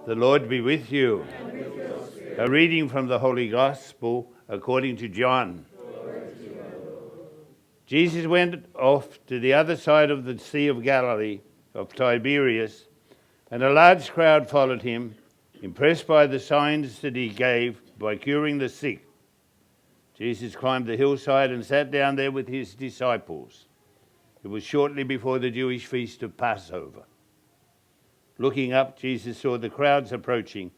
The Lord be with you. And with your spirit. A reading from the Holy Gospel according to John. Glory to you, Lord. Jesus went off to the other side of the Sea of Galilee, of Tiberias, and a large crowd followed him, impressed by the signs that he gave by curing the sick. Jesus climbed the hillside and sat down there with his disciples. It was shortly before the Jewish feast of Passover. Looking up, Jesus saw the crowds approaching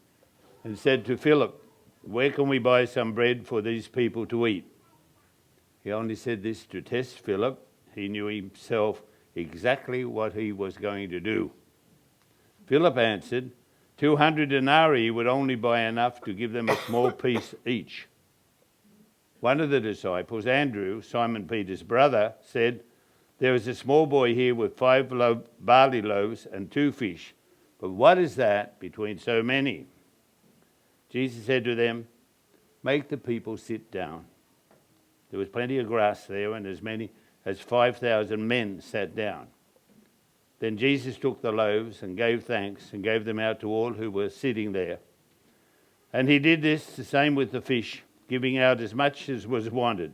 and said to Philip, "Where can we buy some bread for these people to eat?" He only said this to test Philip. He knew himself exactly what he was going to do. Philip answered, 200 denarii would only buy enough to give them a small piece each. One of the disciples, Andrew, Simon Peter's brother, said, "There is a small boy here with 5 barley loaves and 2 fish. But what is that between so many?" Jesus said to them, "Make the people sit down." There was plenty of grass there, and as many as 5,000 men sat down. Then Jesus took the loaves and gave thanks and gave them out to all who were sitting there. And he did this the same with the fish, giving out as much as was wanted.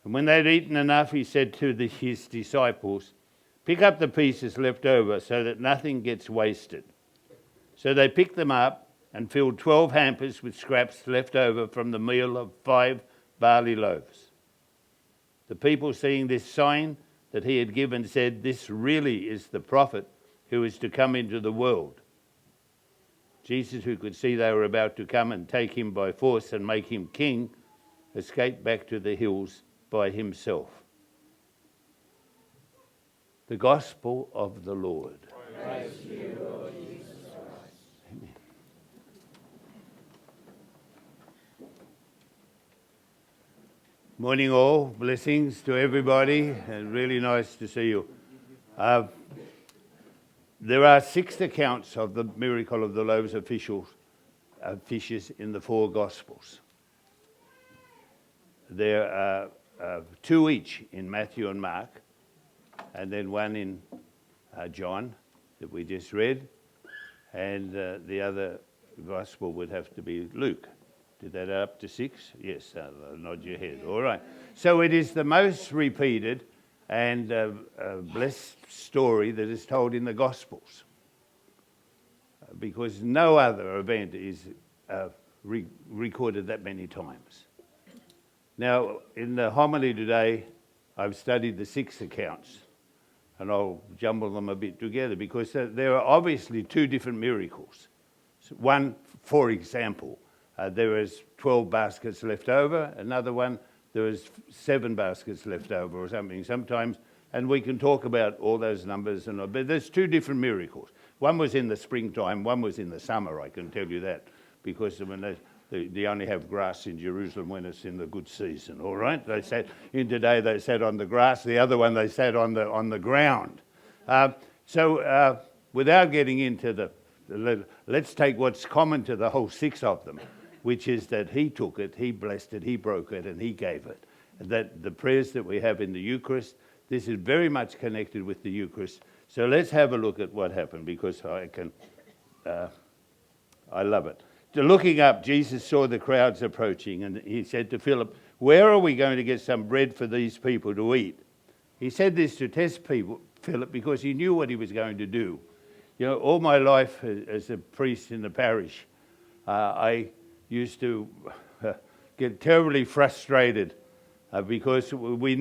And when they'd eaten enough, he said to his disciples, "Pick up the pieces left over so that nothing gets wasted." So they picked them up and filled 12 hampers with scraps left over from the meal of 5 barley loaves. The people, seeing this sign that he had given, said, "This really is the prophet who is to come into the world." Jesus, who could see they were about to come and take him by force and make him king, escaped back to the hills by himself. The Gospel of the Lord. Praise to you, Lord Jesus Christ. Amen. Morning all, blessings to everybody, and really nice to see you. There are 6 accounts of the miracle of the loaves of fishes in the 4 Gospels. There are 2 each in Matthew and Mark, and then 1 in John that we just read, and the other Gospel would have to be Luke. Did that add up to 6? Yes, nod your head. All right. So it is the most repeated and blessed story that is told in the Gospels, because no other event is recorded that many times. Now, in the homily today, I've studied the 6 accounts, and I'll jumble them a bit together because there are obviously 2 different miracles. One, for example, there was 12 baskets left over. Another one, there was 7 baskets left over or something sometimes. And we can talk about all those numbers. But there's 2 different miracles. One was in the springtime, one was in the summer, I can tell you that. Because when they only have grass in Jerusalem when it's in the good season, all right? They sat on the grass. The other one, they sat on the ground. So without getting into let's take what's common to the whole 6 of them, which is that he took it, he blessed it, he broke it, and he gave it. And that the prayers that we have in the Eucharist, this is very much connected with the Eucharist. So let's have a look at what happened, because I love it. Looking up, Jesus saw the crowds approaching, and he said to Philip, "Where are we going to get some bread for these people to eat?" He said this to test Philip, because he knew what he was going to do. You know, all my life as a priest in the parish, I used to get terribly frustrated because we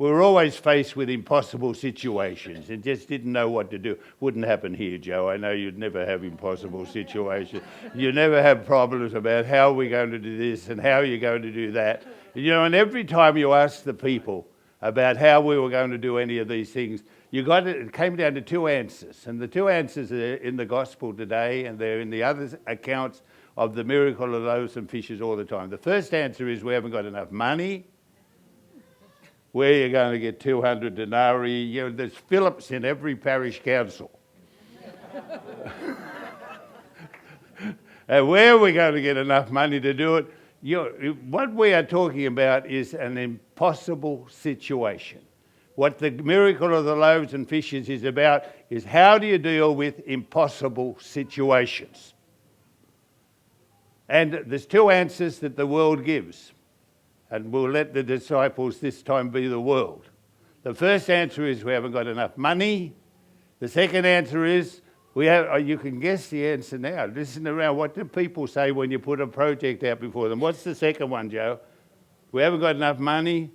were always faced with impossible situations and just didn't know what to do. Wouldn't happen here, Joe. I know you'd never have impossible situations. You never have problems about how we're going to do this and how you're going to do that. You know, and every time you ask the people about how we were going to do any of these things, it came down to 2 answers. And the 2 answers are in the Gospel today, and they're in the other accounts of the miracle of loaves and fishes all the time. The first answer is we haven't got enough money. Where are you going to get 200 denarii? You know, there's Philips in every parish council. And where are we going to get enough money to do it? What we are talking about is an impossible situation. What the miracle of the loaves and fishes is about is how do you deal with impossible situations? And there's two answers that the world gives. And we'll let the disciples this time be the world. The first answer is we haven't got enough money. The second answer is you can guess the answer now. Listen around. What do people say when you put a project out before them? What's the second one, Joe? We haven't got enough money.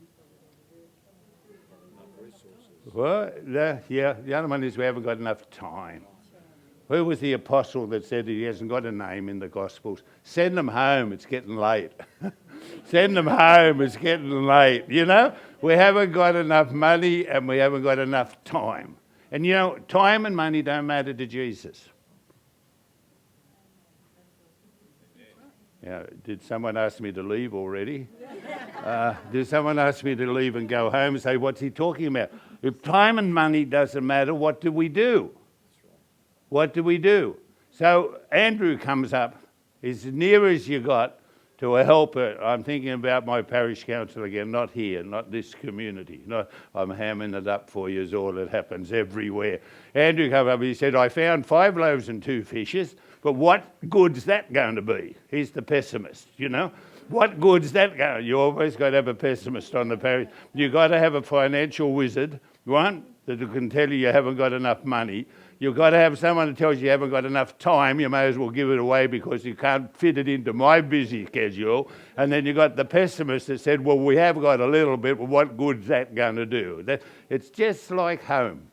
What? The other one is we haven't got enough time. Who was the apostle that said he hasn't got a name in the Gospels? Send them home, it's getting late. Send them home, it's getting late. You know, we haven't got enough money and we haven't got enough time. And you know, time and money don't matter to Jesus. Yeah, did someone ask me to leave already? Did someone ask me to leave and go home and say, what's he talking about? If time and money doesn't matter, what do we do? What do we do? So Andrew comes up as near as you got to a helper. I'm thinking about my parish council again, not here, not this community. I'm hamming it up for you, is all that happens everywhere. Andrew came up and he said, I found 5 loaves and 2 fishes, but what good's that going to be? He's the pessimist, you know. What good's that going to be? You always got to have a pessimist on the parish. You've got to have a financial wizard, one, that can tell you haven't got enough money. You've got to have someone that tells you haven't got enough time. You may as well give it away because you can't fit it into my busy schedule. And then you've got the pessimist that said, well, we have got a little bit, but what good's that going to do? It's just like home.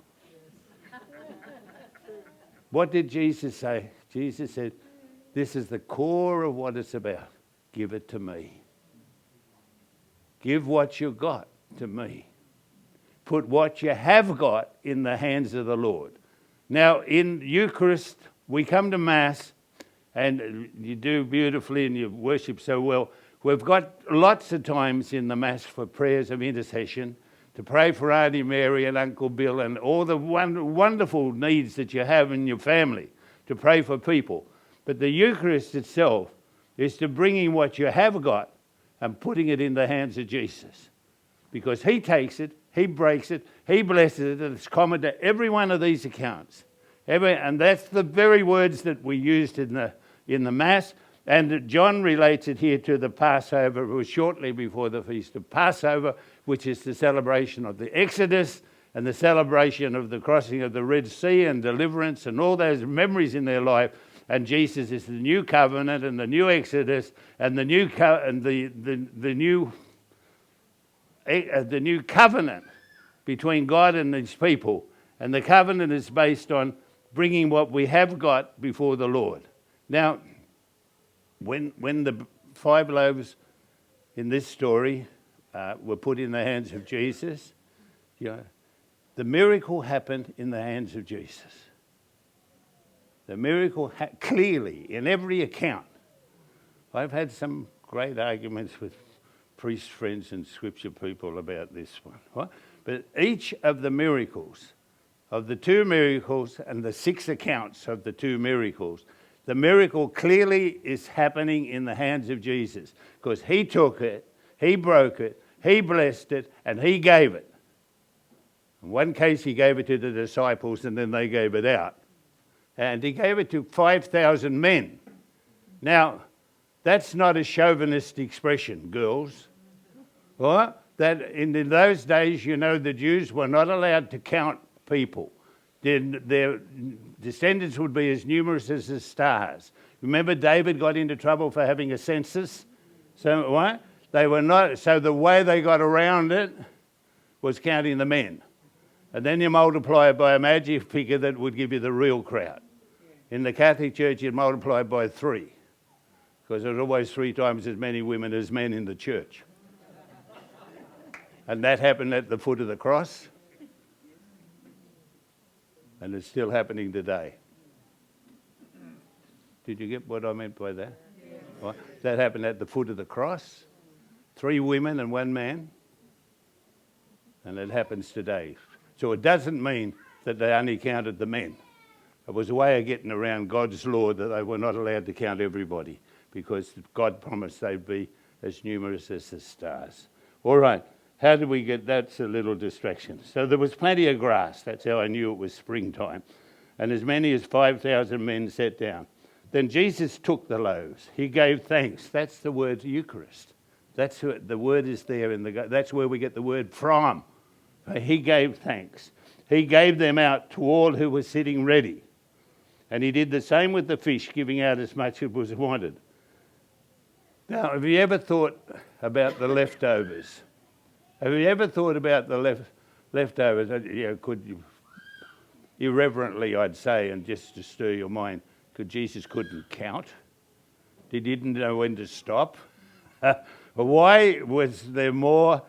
What did Jesus say? Jesus said, this is the core of what it's about. Give it to me. Give what you got to me. Put what you have got in the hands of the Lord. Now, in Eucharist, we come to Mass, and you do beautifully and you worship so well. We've got lots of times in the Mass for prayers of intercession, to pray for Auntie Mary and Uncle Bill and all the wonderful needs that you have in your family, to pray for people. But the Eucharist itself is to bringing what you have got and putting it in the hands of Jesus. Because he takes it, he breaks it, he blesses it, and it's common to every one of these accounts. And that's the very words that we used in the Mass. And John relates it here to the Passover. It was shortly before the Feast of Passover, which is the celebration of the Exodus and the celebration of the crossing of the Red Sea and deliverance and all those memories in their life. And Jesus is the new covenant and the new Exodus and the new covenant between God and his people. And the covenant is based on bringing what we have got before the Lord. Now, when the 5 loaves in this story were put in the hands of Jesus, the miracle happened in the hands of Jesus. The miracle clearly in every account. I've had some great arguments with priest friends and scripture people about this one. Right? But each of the miracles, of the 2 miracles and the 6 accounts of the 2 miracles, the miracle clearly is happening in the hands of Jesus because he took it, he broke it, he blessed it, and he gave it. In one case, he gave it to the disciples and then they gave it out. And he gave it to 5,000 men. Now, that's not a chauvinist expression, girls. Right? That in those days, the Jews were not allowed to count people. Their descendants would be as numerous as the stars. Remember, David got into trouble for having a census. So what? They were not. So the way they got around it was counting the men, and then you multiply it by a magic figure that would give you the real crowd. In the Catholic Church, you'd multiply it by 3, because there's always 3 times as many women as men in the church. And that happened at the foot of the cross. And it's still happening today. Did you get what I meant by that? Yes. Well, that happened at the foot of the cross. 3 women and 1 man. And it happens today. So it doesn't mean that they only counted the men. It was a way of getting around God's law that they were not allowed to count everybody because God promised they'd be as numerous as the stars. All right. How did we get, that's a little distraction. So there was plenty of grass. That's how I knew it was springtime. And as many as 5,000 men sat down. Then Jesus took the loaves. He gave thanks. That's the word Eucharist. That's what the word is there. That's where we get the word from. He gave thanks. He gave them out to all who were sitting ready. And he did the same with the fish, giving out as much as was wanted. Now, have you ever thought about the leftovers? Have you ever thought about the leftovers? Could you, irreverently, I'd say, and just to stir your mind, Jesus couldn't count? He didn't know when to stop. Why was there more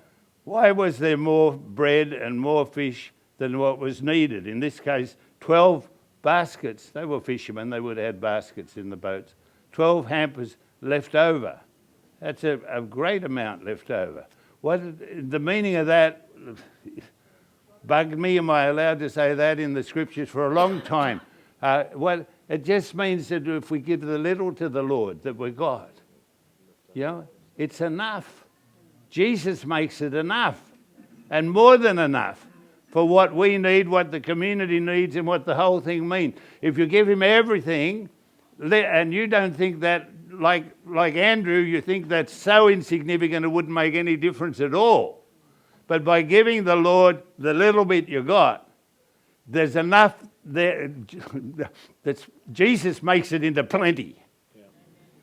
bread and more fish than what was needed? In this case, 12 baskets. They were fishermen. They would have had baskets in the boats. 12 hampers left over. That's a great amount left over. The meaning of that bugged me. Am I allowed to say that in the scriptures for a long time? It just means that if we give the little to the Lord that we got, it's enough. Jesus makes it enough, and more than enough for what we need, what the community needs, and what the whole thing means. If you give him everything, and you don't think that, like Andrew, you think that's so insignificant it wouldn't make any difference at all. But by giving the Lord the little bit you got, there's enough there. Jesus makes it into plenty. Yeah.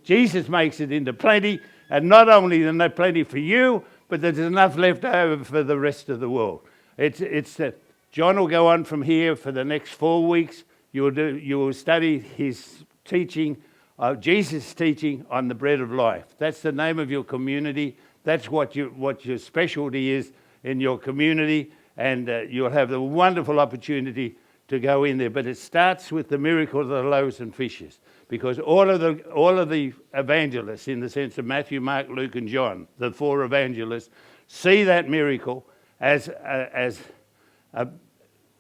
Jesus makes it into plenty, and not only is there plenty for you, but there's enough left over for the rest of the world. John will go on from here for the next 4 weeks. You will study his teaching, Jesus' teaching on the bread of life. That's the name of your community. That's what your specialty is in your community, and you'll have the wonderful opportunity to go in there. But it starts with the miracle of the loaves and fishes, because all of the evangelists, in the sense of Matthew, Mark, Luke, and John, the 4 evangelists, see that miracle as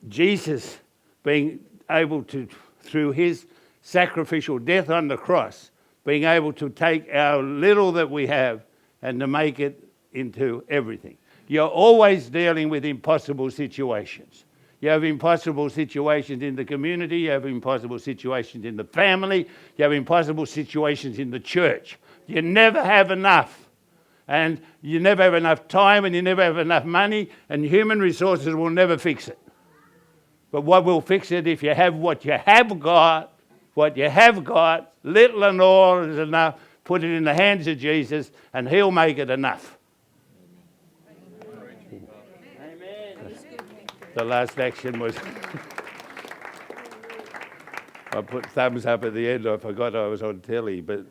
Jesus being able to, through his sacrificial death on the cross, being able to take our little that we have and to make it into everything. You're always dealing with impossible situations. You have impossible situations in the community, you have impossible situations in the family, you have impossible situations in the church. You never have enough. And you never have enough time, and you never have enough money, and human resources will never fix it. But what will fix it, if you have what you have got, little and all is enough, put it in the hands of Jesus, and he'll make it enough. Amen. The last action was... I put thumbs up at the end. I forgot I was on telly, but...